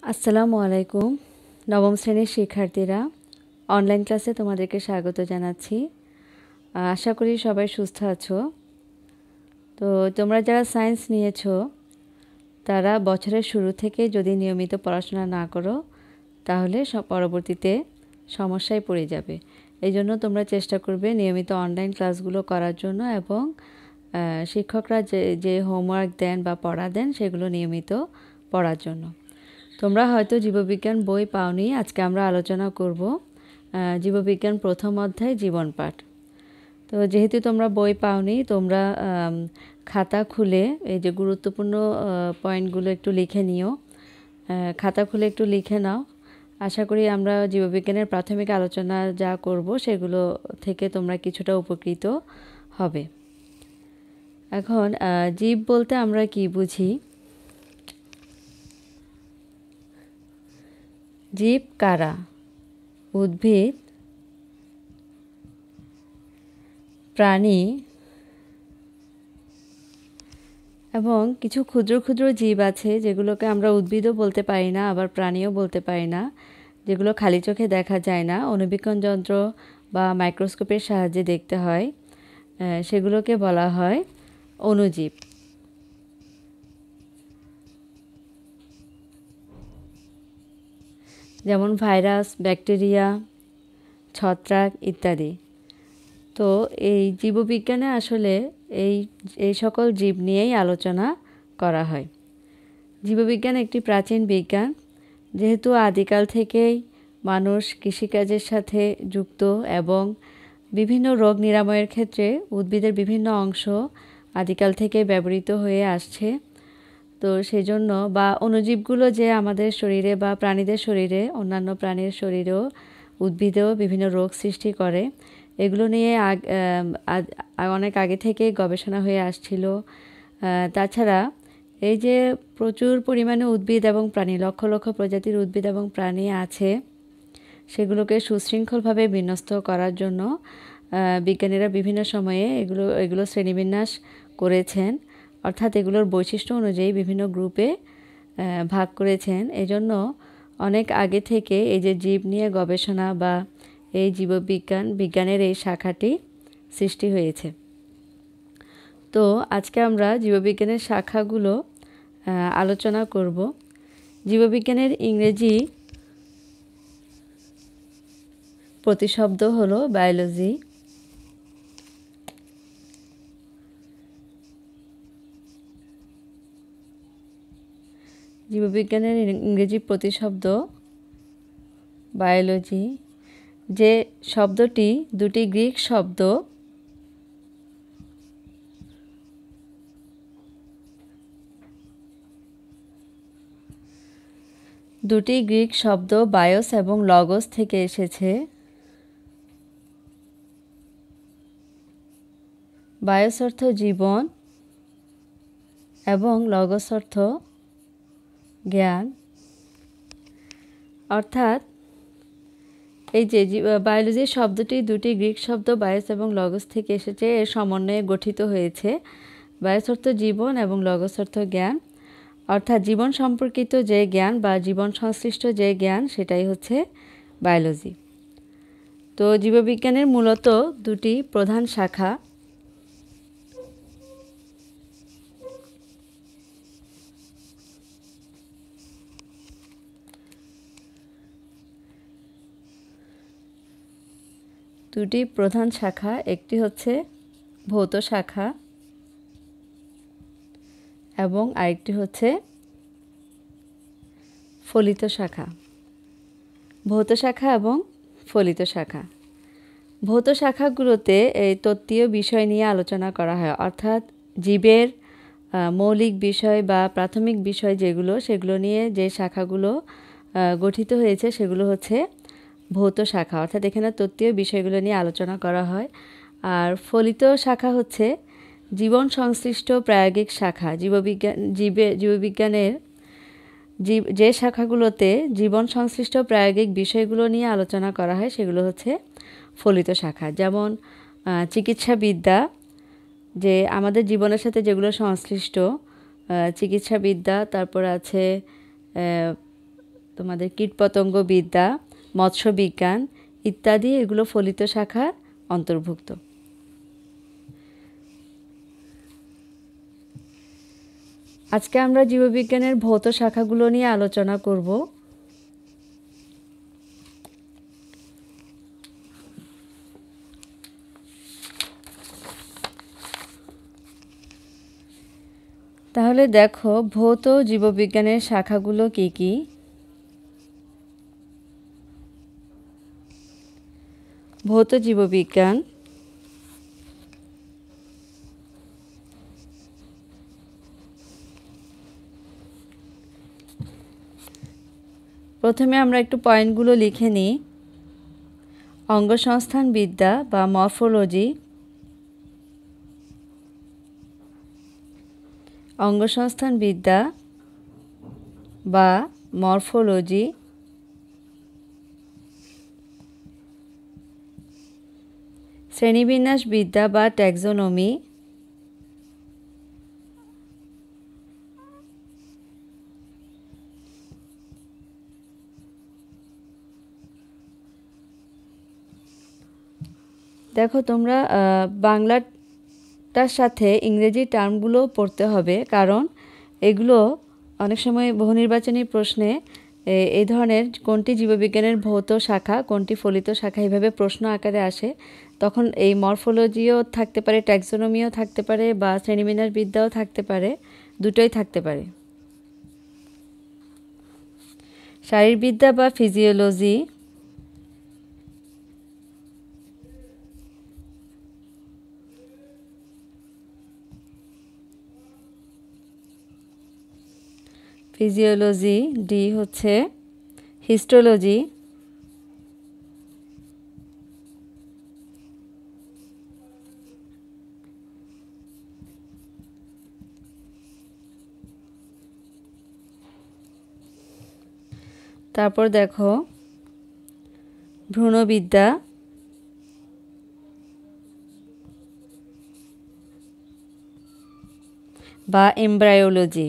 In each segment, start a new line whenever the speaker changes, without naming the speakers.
আসসালামু আলাইকুম। নবম শ্রেণীর শিক্ষার্থীরা, অনলাইন ক্লাসে তোমাদেরকে স্বাগত জানাচ্ছি। আশা করি সবাই সুস্থ আছো। তো তোমরা যারা সায়েন্স নিয়েছো তারা বছরের শুরু থেকে যদি নিয়মিত পড়াশোনা না করো তাহলে পরবর্তীতে সমস্যায় পড়ে যাবে। এই জন্য তোমরা চেষ্টা করবে নিয়মিত অনলাইন ক্লাসগুলো করার জন্য এবং শিক্ষকরা যে হোমওয়ার্ক দেন বা পড়া দেন সেগুলো নিয়মিত পড়ার জন্য। তোমরা হয়তো জীববিজ্ঞান বই পাওনি। আজকে আমরা আলোচনা করব জীববিজ্ঞান প্রথম অধ্যায় জীবন পাঠ। তো যেহেতু তোমরা বই পাওনি, তোমরা খাতা খুলে এই যে গুরুত্বপূর্ণ পয়েন্টগুলো একটু লিখে নিও। খাতা খুলে একটু লিখে নাও। আশা করি আমরা জীববিজ্ঞানের প্রাথমিক আলোচনা যা করব সেগুলো থেকে তোমরা কিছুটা উপকৃত হবে। এখন জীব বলতে আমরা কি বুঝি? জীব কারা? উদ্ভিদ, প্রাণী এবং কিছু ক্ষুদ্র ক্ষুদ্র জীব আছে যেগুলোকে আমরা উদ্ভিদও বলতে পারি না, আবার প্রাণীও বলতে পারি না, যেগুলো খালি চোখে দেখা যায় না, অণুবীক্ষণ যন্ত্র বা মাইক্রোস্কোপের সাহায্যে দেখতে হয়। সেগুলোকে বলা হয় অণুজীব। যেমন ভাইরাস, ব্যাকটেরিয়া, ছত্রাক ইত্যাদি। তো এই জীববিজ্ঞানে আসলে এই সকল জীব নিয়েই আলোচনা করা হয়। জীববিজ্ঞান একটি প্রাচীন বিজ্ঞান। যেহেতু আদিকাল থেকেই মানুষ কৃষিকাজের সাথে যুক্ত এবং বিভিন্ন রোগ নিরাময়ের ক্ষেত্রে উদ্ভিদের বিভিন্ন অংশ আদিকাল থেকে ব্যবহৃত হয়ে আসছে। তো সেজন্য বা অণুজীবগুলো যে আমাদের শরীরে বা প্রাণীদের শরীরে, অন্যান্য প্রাণীর শরীরেও, উদ্ভিদেও বিভিন্ন রোগ সৃষ্টি করে, এগুলো নিয়ে অনেক আগে থেকে গবেষণা হয়ে আসছিল। তাছাড়া এই যে প্রচুর পরিমাণে উদ্ভিদ এবং প্রাণী, লক্ষ লক্ষ প্রজাতির উদ্ভিদ এবং প্রাণী আছে, সেগুলোকে সুশৃঙ্খলভাবে বিন্যস্ত করার জন্য বিজ্ঞানীরা বিভিন্ন সময়ে এগুলো শ্রেণীবিন্যাস করেছেন, অর্থাৎ এগুলোর বৈশিষ্ট্য অনুযায়ী বিভিন্ন গ্রুপে ভাগ করেছেন। এজন্য অনেক আগে থেকে এই যে জীব নিয়ে গবেষণা বা এই বিজ্ঞানের এই শাখাটি সৃষ্টি হয়েছে। তো আজকে আমরা জীববিজ্ঞানের শাখাগুলো আলোচনা করব। জীববিজ্ঞানের ইংরেজি প্রতিশব্দ হলো বায়োলজি। জীববিজ্ঞানের ইংরেজি প্রতিশব্দ বায়োলজি, যে শব্দটি দুটি গ্রিক শব্দ বায়োস এবং লগস থেকে এসেছে। বায়োস অর্থ জীবন এবং লগস অর্থ জ্ঞান। অর্থাৎ এই যে বায়োলজি শব্দটি দুটি গ্রিক শব্দ বায়োস এবং লগস থেকে এসেছে, এর সমন্বয়ে গঠিত হয়েছে। বায়োস অর্থ জীবন এবং লগস অর্থ জ্ঞান। অর্থাৎ জীবন সম্পর্কিত যে জ্ঞান বা জীবন সংশ্লিষ্ট যে জ্ঞান, সেটাই হচ্ছে বায়োলজি। তো জীববিজ্ঞানের মূলত দুটি প্রধান শাখা। একটি হচ্ছে ভৌত শাখা এবং আরেকটি হচ্ছে ফলিত শাখা। ভৌত শাখা এবং ফলিত শাখা। ভৌত শাখাগুলোতে এই তত্ত্বীয় বিষয় নিয়ে আলোচনা করা হয়, অর্থাৎ জীবের মৌলিক বিষয় বা প্রাথমিক বিষয় যেগুলো, সেগুলো নিয়ে যে শাখাগুলো গঠিত হয়েছে সেগুলো হচ্ছে ভৌত শাখা। অর্থাৎ এখানে তত্ত্বীয় বিষয়গুলো নিয়ে আলোচনা করা হয়। আর ফলিত শাখা হচ্ছে জীবন সংশ্লিষ্ট প্রায়োগিক শাখা। জীববিজ্ঞানের যে শাখাগুলোতে জীবন সংশ্লিষ্ট প্রায়োগিক বিষয়গুলো নিয়ে আলোচনা করা হয় সেগুলো হচ্ছে ফলিত শাখা। যেমন চিকিৎসাবিদ্যা, যে আমাদের জীবনের সাথে যেগুলো সংশ্লিষ্ট, চিকিৎসাবিদ্যা। তারপর আছে তোমাদের কীটপতঙ্গ বিদ্যা, মৎস্য বিজ্ঞান ইত্যাদি, এগুলো ফলিত শাখার অন্তর্ভুক্ত। আজকে আমরা জীববিজ্ঞানের ভৌত শাখাগুলো নিয়ে আলোচনা করব। তাহলে দেখো ভৌত জীববিজ্ঞানের শাখাগুলো কি কি। ভৌত জীববিজ্ঞান প্রথমে আমরা একটু পয়েন্টগুলো লিখে নিই। অঙ্গসংস্থান বিদ্যা বা মরফোলজি, অঙ্গসংস্থান বিদ্যা বা মরফোলজি, শ্রেণীবিন্যাস বিদ্যা বা ট্যাক্সোনমি, দেখো তোমরা বাংলাটার সাথে ইংরেজি টার্মগুলো পড়তে হবে, কারণ এগুলো অনেক সময় বহু নির্বাচনী প্রশ্নে এই ধরনের কোনটি জীববিজ্ঞানের ভৌত শাখা, কোনটি ফলিত শাখা, এইভাবে প্রশ্ন আকারে আসে। তখন এই মরফোলজিও থাকতে পারে, ট্যাক্সোনমিও থাকতে পারে, বা শ্রেণীবিন্যাস বিদ্যাও থাকতে পারে, দুটোই থাকতে পারে। শারীরবিদ্যা বা ফিজিওলজি, ফিজিওলজি, ডি হচ্ছে হিস্টোলজি, তারপর দেখো ভ্রূণবিদ্যা, বা এমব্রায়োলজি,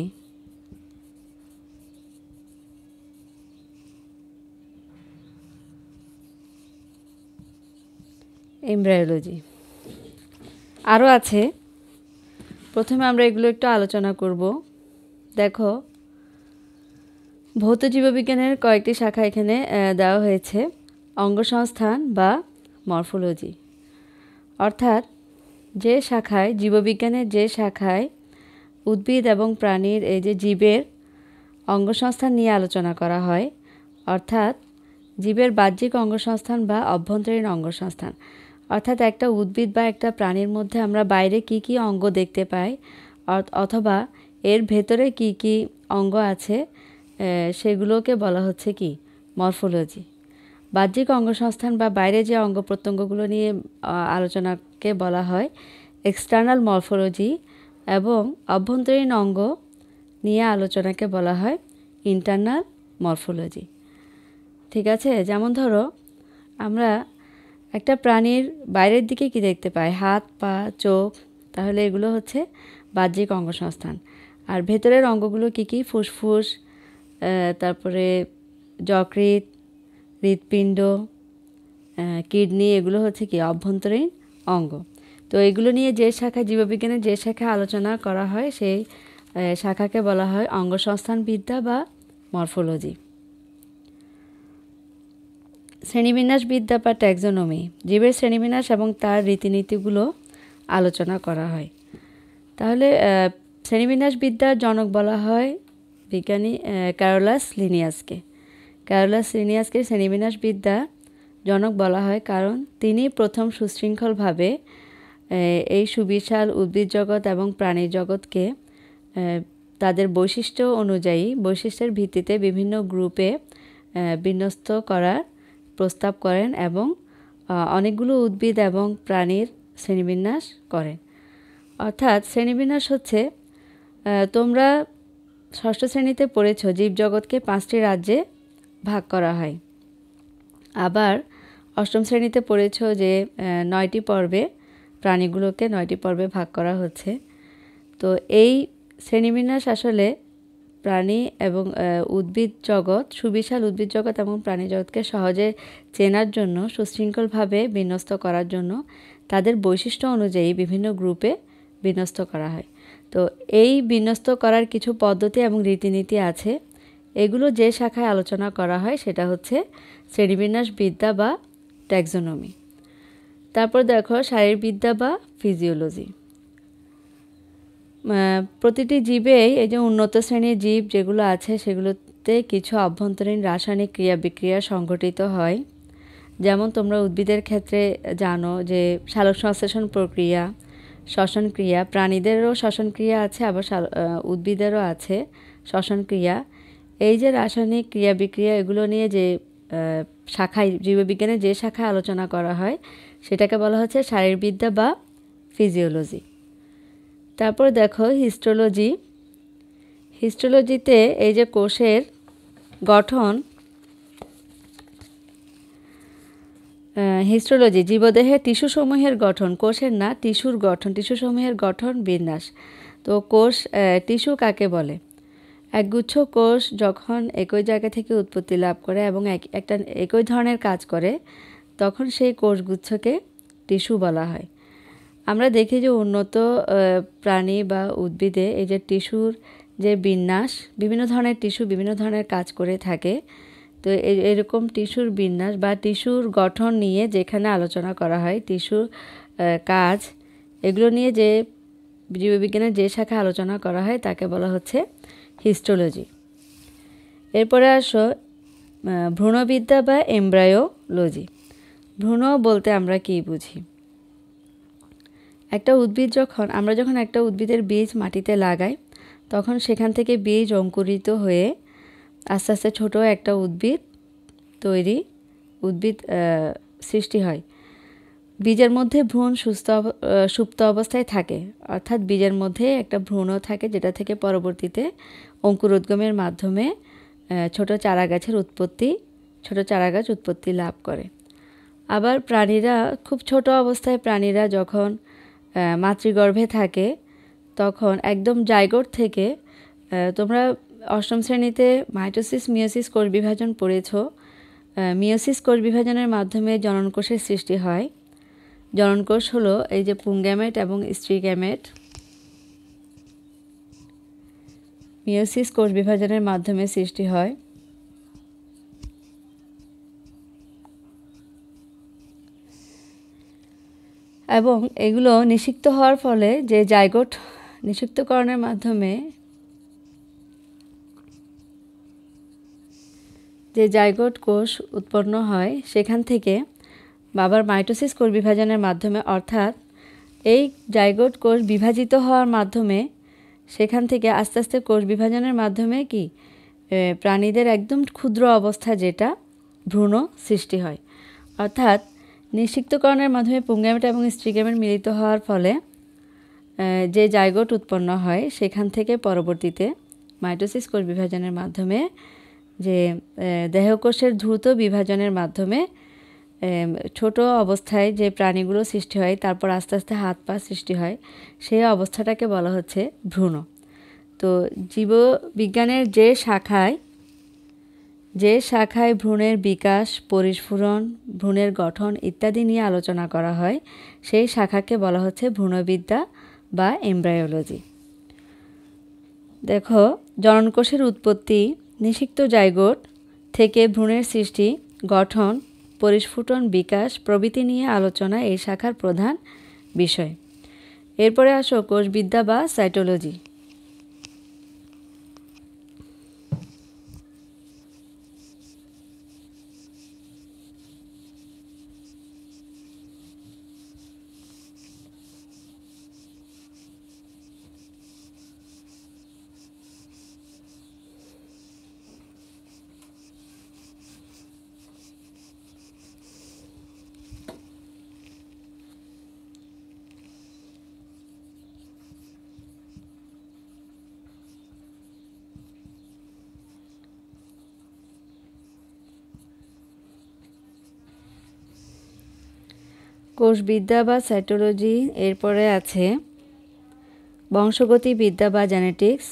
এমব্রায়োলজি আরও আছে। প্রথমে আমরা এগুলো একটু আলোচনা করব। দেখো ভৌত জীববিজ্ঞানের কয়েকটি শাখা এখানে দেওয়া হয়েছে। অঙ্গসংস্থান বা মরফোলজি, অর্থাৎ যে শাখায় জীববিজ্ঞানের যে শাখায় উদ্ভিদ এবং প্রাণীর এই যে জীবের অঙ্গসংস্থান নিয়ে আলোচনা করা হয়, অর্থাৎ জীবের বাহ্যিক অঙ্গসংস্থান বা অভ্যন্তরীণ অঙ্গসংস্থান, অর্থাৎ একটা উদ্ভিদ বা একটা প্রাণীর মধ্যে আমরা বাইরে কি কি অঙ্গ দেখতে পাই, অথবা এর ভেতরে কি কি অঙ্গ আছে, সেগুলোকে বলা হচ্ছে কি মরফোলজি। বাহ্যিক অঙ্গসংস্থান বা বাইরে যে অঙ্গ প্রত্যঙ্গগুলো নিয়ে আলোচনাকে বলা হয় এক্সটার্নাল মরফোলজি, এবং অভ্যন্তরীণ অঙ্গ নিয়ে আলোচনাকে বলা হয় ইন্টারনাল মরফোলজি। ঠিক আছে, যেমন ধরো আমরা একটা প্রাণীর বাইরের দিকে কি দেখতে পাই, হাত, পা, চোখ, তাহলে এগুলো হচ্ছে বাহ্যিক অঙ্গসংস্থান। আর ভেতরের অঙ্গগুলো কি কি, ফুসফুস, তারপরে যকৃৎ, হৃৎপিণ্ড, কিডনি, এগুলো হচ্ছে কি অভ্যন্তরীণ অঙ্গ। তো এগুলো নিয়ে যে শাখা জীববিজ্ঞানের যে শাখা আলোচনা করা হয় সেই শাখাকে বলা হয় অঙ্গসংস্থান বিদ্যা বা মরফোলজি। শ্রেণীবিন্যাস বিদ্যা বা ট্যাক্সোনমি, জীবের শ্রেণীবিন্যাস এবং তার রীতিনীতিগুলো আলোচনা করা হয়। তাহলে শ্রেণীবিন্যাস বিদ্যার জনক বলা হয় বিজ্ঞানী ক্যারোলাস লিনিয়াসকে। ক্যারোলাস লিনিয়াসকে শ্রেণীবিন্যাস বিদ্যা জনক বলা হয় কারণ তিনি প্রথম সুশৃঙ্খলভাবে এই সুবিশাল উদ্ভিদ জগৎ এবং প্রাণী জগৎকে তাদের বৈশিষ্ট্য অনুযায়ী, বৈশিষ্ট্যের ভিত্তিতে বিভিন্ন গ্রুপে বিন্যস্ত করার প্রস্তাব করেন এবং অনেকগুলো উদ্ভিদ এবং প্রাণীর শ্রেণীবিন্যাস করেন। অর্থাৎ শ্রেণীবিন্যাস হচ্ছে, তোমরা ষষ্ঠ শ্রেণীতে পড়েছ জীবজগৎকে 5টি রাজ্যে ভাগ করা হয়। আবার অষ্টম শ্রেণীতে পড়েছ যে 9টি পর্বে প্রাণীগুলোকে 9টি পর্বে ভাগ করা হচ্ছে। তো এই শ্রেণীবিন্যাস আসলে প্রাণী এবং উদ্ভিদ জগৎ, সুবিশাল উদ্ভিদ জগৎ এবং প্রাণী জগৎকে সহজে চেনার জন্য, সুশৃঙ্খলভাবে বিন্যস্ত করার জন্য তাদের বৈশিষ্ট্য অনুযায়ী বিভিন্ন গ্রুপে বিন্যস্ত করা হয়। তো এই বিন্যস্ত করার কিছু পদ্ধতি এবং রীতিনীতি আছে। এগুলো যে শাখায় আলোচনা করা হয় সেটা হচ্ছে শ্রেণীবিন্যাসবিদ্যা বা ট্যাক্সোনমি। তারপর দেখো শারীরবিদ্যা বা ফিজিওলজি। প্রতিটি জীবেই এই যে উন্নত শ্রেণীর জীব যেগুলো আছে সেগুলোতে কিছু অভ্যন্তরীণ রাসায়নিক ক্রিয়া বিক্রিয়া সংঘটিত হয়। যেমন তোমরা উদ্ভিদের ক্ষেত্রে জানো যে সালোক সংশ্লেষণ প্রক্রিয়া, শ্বসন ক্রিয়া, প্রাণীদেরও শ্বসন ক্রিয়া আছে, আবার উদ্ভিদেরও আছে শ্বসন ক্রিয়া। এই যে রাসায়নিক ক্রিয়া বিক্রিয়া এগুলো নিয়ে যে শাখায়, জীববিজ্ঞানের যে শাখায় আলোচনা করা হয় সেটাকে বলা হচ্ছে শারীরবিদ্যা বা ফিজিওলজি। তারপর দেখো হিস্টোলজি। হিস্টোলজিতে এই যে কোষের গঠন, হিস্টোলজি জীবদেহের টিস্যুসমূহের গঠন, কোষের না টিস্যুর গঠন, টিস্যুসমূহের গঠন বিন্যাস। তো কোষ টিস্যু কাকে বলে? একগুচ্ছ কোষ যখন একই জায়গা থেকে উৎপত্তি লাভ করে এবং একটা একই ধরনের কাজ করে তখন সেই কোষগুচ্ছকে টিস্যু বলা হয়। আমরা দেখি যে উন্নত প্রাণী বা উদ্ভিদে এই যে টিস্যুর যে বিন্যাস, বিভিন্ন ধরনের টিস্যু বিভিন্ন ধরনের কাজ করে থাকে। তো এরকম টিস্যুর বিন্যাস বা টিস্যুর গঠন নিয়ে যেখানে আলোচনা করা হয়, টিস্যুর কাজ, এগুলো নিয়ে যে জীববিজ্ঞানের যে শাখা আলোচনা করা হয় তাকে বলা হচ্ছে হিস্টোলজি। এরপরে আসো ভ্রূণবিদ্যা বা এমব্রায়োলজি। ভ্রূণ বলতে আমরা কি বুঝি? একটা উদ্ভিদ আমরা যখন একটা উদ্ভিদের বীজ মাটিতে লাগাই তখন সেখান থেকে বীজ অঙ্কুরিত হয়ে আস্তে আস্তে ছোট একটা উদ্ভিদ সৃষ্টি হয়। বীজের মধ্যে ভ্রূণ সুপ্ত অবস্থায় থাকে, অর্থাৎ বীজের মধ্যে একটা ভ্রূণও থাকে যেটা থেকে পরবর্তীতে অঙ্কুরোদ্গমের মাধ্যমে ছোট চারাগাছ উৎপত্তি লাভ করে। আবার প্রাণীরা খুব ছোট অবস্থায় প্রাণীরা যখন মাতৃগর্ভে থাকে তখন একদম জাইগোট থেকে, তোমরা অষ্টম শ্রেণীতে মাইটোসিস মিওসিস কোষ বিভাজন পড়েছ। মিওসিস কোষ বিভাজনের মাধ্যমে জননকোষের সৃষ্টি হয়। জননকোষ হলো এই যে পুংগ্যামেট এবং স্ত্রী গ্যামেট। মিওসিস কোষ বিভাজনের মাধ্যমে সৃষ্টি হয়। এবং এগুলো নিষিক্ত হওয়ার ফলে যে জাইগোট, নিষিক্তকরণের মাধ্যমে যে জাইগোট কোষ উৎপন্ন হয় সেখান থেকে বাবার মাইটোসিস কোষ বিভাজনের মাধ্যমে, অর্থাৎ এই জাইগোট কোষ বিভাজিত হওয়ার মাধ্যমে সেখান থেকে আস্তে আস্তে কোষ বিভাজনের মাধ্যমে কি প্রাণীদের একদম ক্ষুদ্র অবস্থা যেটা ভ্রূণ সৃষ্টি হয়। অর্থাৎ নিষিক্তকরণের মাধ্যমে পুংগ্যামেট এবং স্ত্রীগ্যামেট মিলিত হওয়ার ফলে যে জাইগোট উৎপন্ন হয় সেখান থেকে পরবর্তীতে মাইটোসিস কোষ বিভাজনের মাধ্যমে যে দেহকোষের দ্রুত বিভাজনের মাধ্যমে ছোট অবস্থায় যে প্রাণীগুলো সৃষ্টি হয়, তারপর আস্তে আস্তে হাত পা সৃষ্টি হয়, সেই অবস্থাটাকে বলা হচ্ছে ভ্রূণ। তো জীববিজ্ঞানের যে শাখায় ভ্রূণের বিকাশ, পরিস্ফুরণ, ভ্রূণের গঠন ইত্যাদি নিয়ে আলোচনা করা হয় সেই শাখাকে বলা হচ্ছে ভ্রূণবিদ্যা বা এমব্রায়োলজি। দেখো, জননকোষের উৎপত্তি, নিষিক্ত জাইগোট থেকে ভ্রূণের সৃষ্টি, গঠন, পরিস্ফুটন, বিকাশ প্রভৃতি নিয়ে আলোচনা এই শাখার প্রধান বিষয়। এরপরে আসো কোষবিদ্যা বা সাইটোলজি। কোষবিদ্যা বা সাইটোলজি। এরপরে আছে বংশগতিবিদ্যা বা জেনেটিক্স।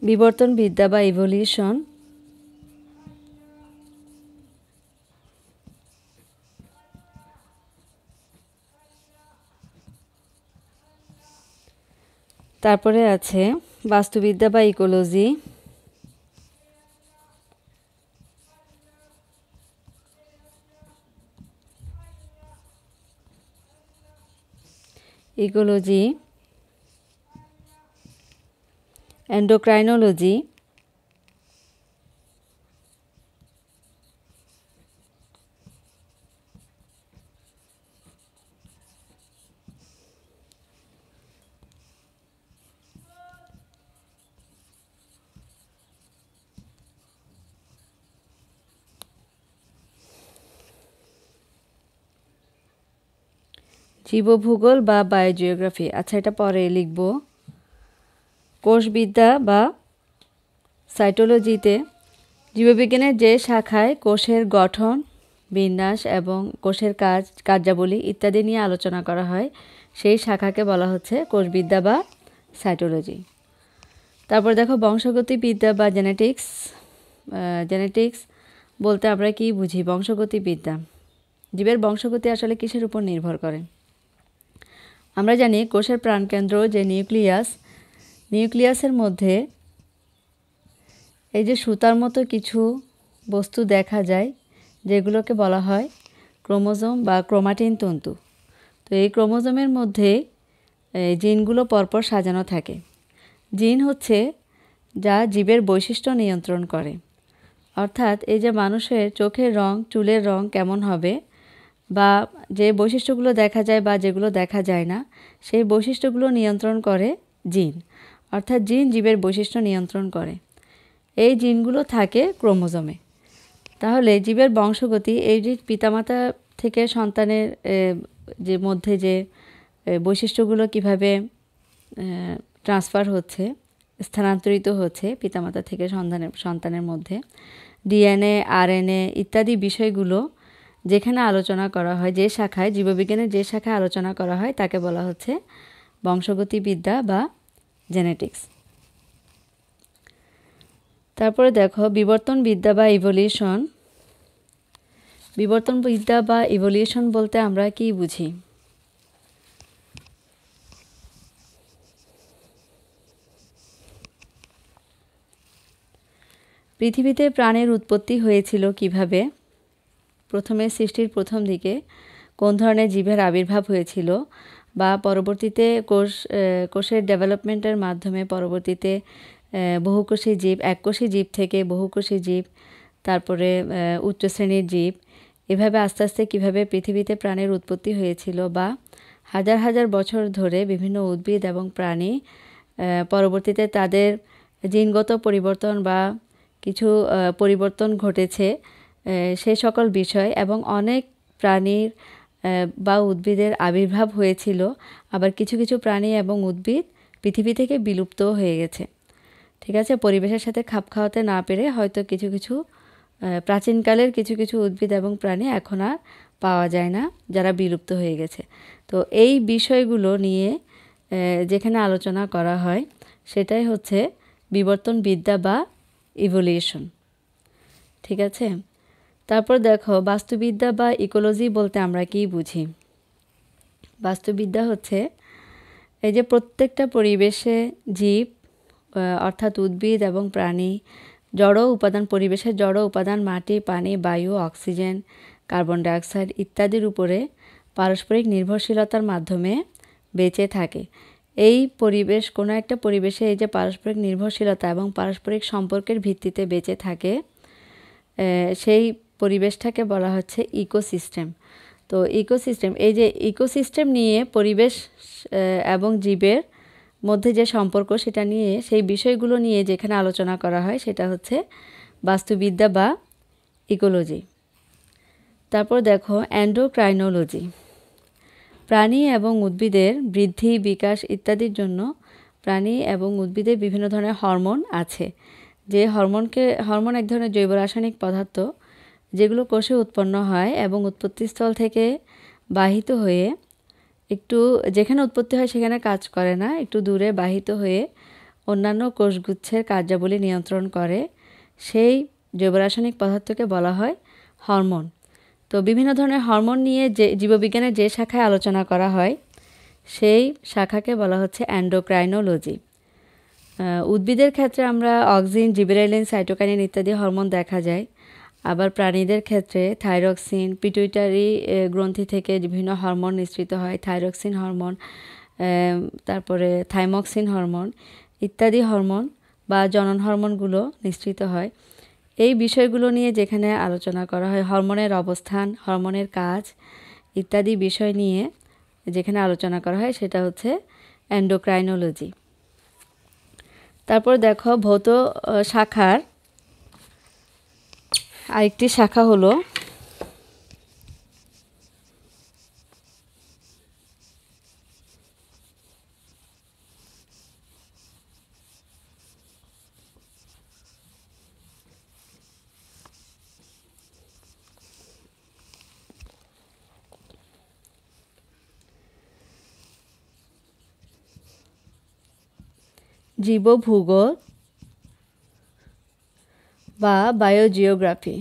বিবর্তনবিদ্যা বা ইভলিউশন তারপরে আছে বাস্তুবিদ্যা বা ইকোলজি, এন্ডোক্রাইনোলজি, জীবভূগোল বা বায়োজিওগ্রাফি। আচ্ছা, এটা পরে লিখব। কোষবিদ্যা বা সাইটোলজিতে জীববিজ্ঞানের যে শাখায় কোষের গঠন, বিন্যাস এবং কোষের কার্যাবলী ইত্যাদি নিয়ে আলোচনা করা হয় সেই শাখাকে বলা হচ্ছে কোষবিদ্যা বা সাইটোলজি। তারপর দেখো বংশগতিবিদ্যা বা জেনেটিক্স বলতে আমরা কি বুঝি? বংশগতিবিদ্যা, জীবের বংশগতি আসলে কিসের উপর নির্ভর করে? আমরা জানি কোষের প্রাণকেন্দ্র যে নিউক্লিয়াসের মধ্যে এই যে সুতার মতো কিছু বস্তু দেখা যায়, যেগুলোকে বলা হয় ক্রোমোজোম বা ক্রোমাটিন তন্তু। তো এই ক্রোমোজোমের মধ্যে জিনগুলো পরপর সাজানো থাকে। জিন হচ্ছে যা জীবের বৈশিষ্ট্য নিয়ন্ত্রণ করে। অর্থাৎ এই যে মানুষের চোখের রং, চুলের রং কেমন হবে, বা যে বৈশিষ্ট্যগুলো দেখা যায় বা যেগুলো দেখা যায় না, সেই বৈশিষ্ট্যগুলো নিয়ন্ত্রণ করে জিন। অর্থাৎ জিন জীবের বৈশিষ্ট্য নিয়ন্ত্রণ করে। এই জিনগুলো থাকে ক্রোমোজোমে। তাহলে জীবের বংশগতি এই যে পিতামাতা থেকে সন্তানের যে মধ্যে যে বৈশিষ্ট্যগুলো কিভাবে ট্রান্সফার হচ্ছে, স্থানান্তরিত হচ্ছে পিতামাতা থেকে সন্তানের মধ্যে, ডিএনএ, আরএনএ ইত্যাদি বিষয়গুলো যেখানে আলোচনা করা হয়, যে শাখায় জীববিজ্ঞানের যে শাখায় আলোচনা করা হয় তাকে বলা হচ্ছে বংশগতিবিদ্যা বা জেনেটিক্স। তারপরে দেখো বিবর্তনবিদ্যা বা ইভলিউশন। বিবর্তনবিদ্যা বা ইভলিউশন বলতে আমরা কি বুঝি? পৃথিবীতে প্রাণের উৎপত্তি হয়েছিল কিভাবে? প্রথমে সৃষ্টির প্রথম দিকে কোন ধরনের জীবের আবির্ভাব হয়েছিল, বা পরবর্তীতে কোষের ডেভেলপমেন্টের মাধ্যমে পরবর্তীতে বহুকোষী জীব, এককোষী জীব থেকে বহুকোষী জীব, তারপরে উচ্চ শ্রেণীর জীব, এভাবে আস্তে আস্তে কীভাবে পৃথিবীতে প্রাণের উৎপত্তি হয়েছিল, বা হাজার হাজার বছর ধরে বিভিন্ন উদ্ভিদ এবং প্রাণী পরবর্তীতে তাদের জিনগত পরিবর্তন বা কিছু পরিবর্তন ঘটেছে সে সকল বিষয়, এবং অনেক প্রাণীর বা উদ্ভিদের আবির্ভাব হয়েছিল। আবার কিছু কিছু প্রাণী এবং উদ্ভিদ পৃথিবী থেকে বিলুপ্ত হয়ে গেছে। ঠিক আছে, পরিবেশের সাথে খাপ খাওয়াতে না পেরে হয়তো কিছু কিছু প্রাচীনকালের কিছু কিছু উদ্ভিদ এবং প্রাণী এখন আর পাওয়া যায় না, যারা বিলুপ্ত হয়ে গেছে। তো এই বিষয়গুলো নিয়ে যেখানে আলোচনা করা হয় সেটাই হচ্ছে বিবর্তনবিদ্যা বা ইভলিউশন। ঠিক আছে, তারপর দেখো বাস্তুবিদ্যা বা ইকোলজি বলতে আমরা কি বুঝি? বাস্তুবিদ্যা হচ্ছে এই যে প্রত্যেকটা পরিবেশে জীব অর্থাৎ উদ্ভিদ এবং প্রাণী, জড় উপাদান, পরিবেশের জড় উপাদান মাটি, পানি, বায়ু, অক্সিজেন, কার্বন ডাইঅক্সাইড ইত্যাদির উপরে পারস্পরিক নির্ভরশীলতার মাধ্যমে বেঁচে থাকে। এই পরিবেশ, কোনো একটা পরিবেশে এই যে পারস্পরিক নির্ভরশীলতা এবং পারস্পরিক সম্পর্কের ভিত্তিতে বেঁচে থাকে, সেই পরিবেশটাকে বলা হচ্ছে ইকোসিস্টেম। তো ইকোসিস্টেম, এই যে ইকোসিস্টেম নিয়ে পরিবেশ এবং জীবের মধ্যে যে সম্পর্ক, সেটা নিয়ে, সেই বিষয়গুলো নিয়ে যেখানে আলোচনা করা হয় সেটা হচ্ছে বাস্তুবিদ্যা বা ইকোলজি। তারপর দেখো এন্ডোক্রাইনোলজি। প্রাণী এবং উদ্ভিদের বৃদ্ধি, বিকাশ ইত্যাদির জন্য প্রাণী এবং উদ্ভিদের বিভিন্ন ধরনের হরমোন আছে। যে হরমোন এক ধরনের জৈব রাসায়নিক পদার্থ, যেগুলো কোষে উৎপন্ন হয় এবং উৎপত্তিস্থল থেকে বাহিত হয়ে একটু, যেখানে উৎপত্তি হয় সেখানে কাজ করে না, একটু দূরে বাহিত হয়ে অন্যান্য কোষগুচ্ছের কার্যাবলী নিয়ন্ত্রণ করে সেই জৈব রাসায়নিক পদার্থকে বলা হয় হরমোন। তো বিভিন্ন ধরনের হরমোন নিয়ে যে জীববিজ্ঞানের যে শাখায় আলোচনা করা হয় সেই শাখাকে বলা হচ্ছে এন্ডোক্রাইনোলজি। উদ্ভিদের ক্ষেত্রে আমরা অক্সিন, জিবেরেলিন, সাইটোকাইনিন ইত্যাদি হরমোন দেখা যায়। আবার প্রাণীদের ক্ষেত্রে থাইরক্সিন, পিটুইটারি গ্রন্থি থেকে বিভিন্ন হরমোন নিঃসৃত হয়, থাইরক্সিন হরমোন, তারপরে থাইমক্সিন হরমোন ইত্যাদি হরমোন বা জনন হরমোনগুলো নিঃসৃত হয়। এই বিষয়গুলো নিয়ে যেখানে আলোচনা করা হয়, হরমোনের অবস্থান, হরমোনের কাজ ইত্যাদি বিষয় নিয়ে যেখানে আলোচনা করা হয় সেটা হচ্ছে এন্ডোক্রাইনোলজি। তারপর দেখো ভৌত শাখার আরেকটি শাখা হলো জীবভূগোল বা বায়োজিওগ্রাফি।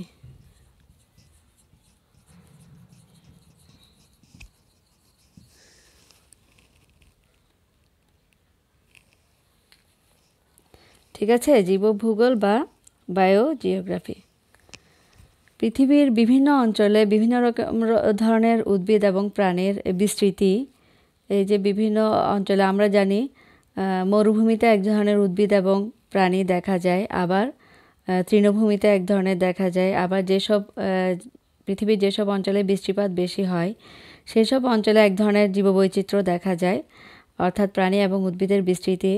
ঠিক আছে, জীবভূগোল বা বায়োজিওগ্রাফি। পৃথিবীর বিভিন্ন অঞ্চলে বিভিন্ন ধরনের উদ্ভিদ এবং প্রাণীর বিস্তৃতি। এই যে বিভিন্ন অঞ্চলে আমরা জানি মরুভূমিতে এক ধরনের উদ্ভিদ এবং প্রাণী দেখা যায়, আবার তৃণভূমিতে এক ধরনের দেখা যায়। আবার পৃথিবীর যেসব অঞ্চলে বৃষ্টিপাত বেশি হয় সেসব অঞ্চলে এক ধরনের জীববৈচিত্র্য দেখা যায়, অর্থাৎ প্রাণী এবং উদ্ভিদের বিস্তৃতি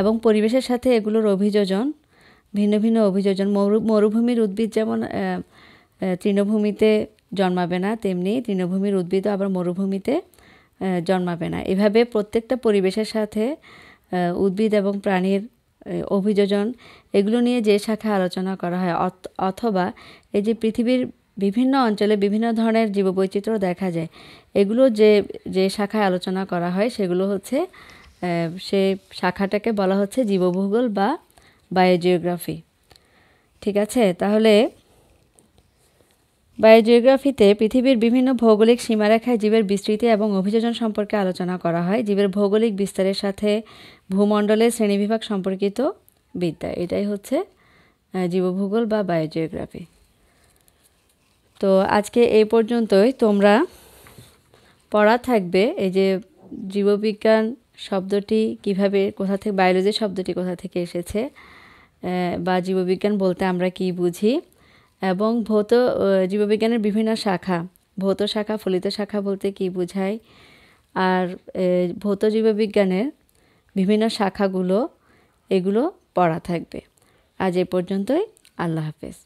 এবং পরিবেশের সাথে এগুলোর অভিযোজন, ভিন্ন ভিন্ন অভিযোজন। মরুভূমির উদ্ভিদ যেমন তৃণভূমিতে জন্মাবে না, তেমনি তৃণভূমির উদ্ভিদও আবার মরুভূমিতে জন্মাবে না। এভাবে প্রত্যেকটা পরিবেশের সাথে উদ্ভিদ এবং প্রাণীর অভিযোজন এগুলো নিয়ে যে শাখা আলোচনা করা হয়, অথবা এই যে পৃথিবীর বিভিন্ন অঞ্চলে বিভিন্ন ধরনের জীববৈচিত্র্য দেখা যায়, এগুলো যে শাখায় আলোচনা করা হয় সেগুলো হচ্ছে সে শাখাটাকে বলা হচ্ছে জীবভূগোল বা বায়োজিওগ্রাফি। ঠিক আছে, তাহলে বায়োজিওগ্রাফিতে পৃথিবীর বিভিন্ন ভৌগোলিক সীমারেখায় জীবের বিস্তৃতি এবং অভিযোজন সম্পর্কে আলোচনা করা হয়। জীবের ভৌগোলিক বিস্তারের সাথে ভূমণ্ডলের শ্রেণীবিভাগ সম্পর্কিত বিদ্যা, এটাই হচ্ছে জীবভূগোল বা বায়োজিওগ্রাফি। তো আজকে এই পর্যন্তই। তোমরা পড়া থাকবে এই যে জীববিজ্ঞান শব্দটি কিভাবে, কোথা থেকে, বায়োলজি শব্দটি কোথা থেকে এসেছে, বা জীববিজ্ঞান বলতে আমরা কি বুঝি, এবং জীববিজ্ঞানের বিভিন্ন শাখা, ভৌত শাখা, ফলিত শাখা বলতে কি বোঝায়, আর ভৌত জীববিজ্ঞানের বিভিন্ন শাখাগুলো, এগুলো পড়া থাকবে। আজ এ পর্যন্তই। আল্লাহ হাফেজ।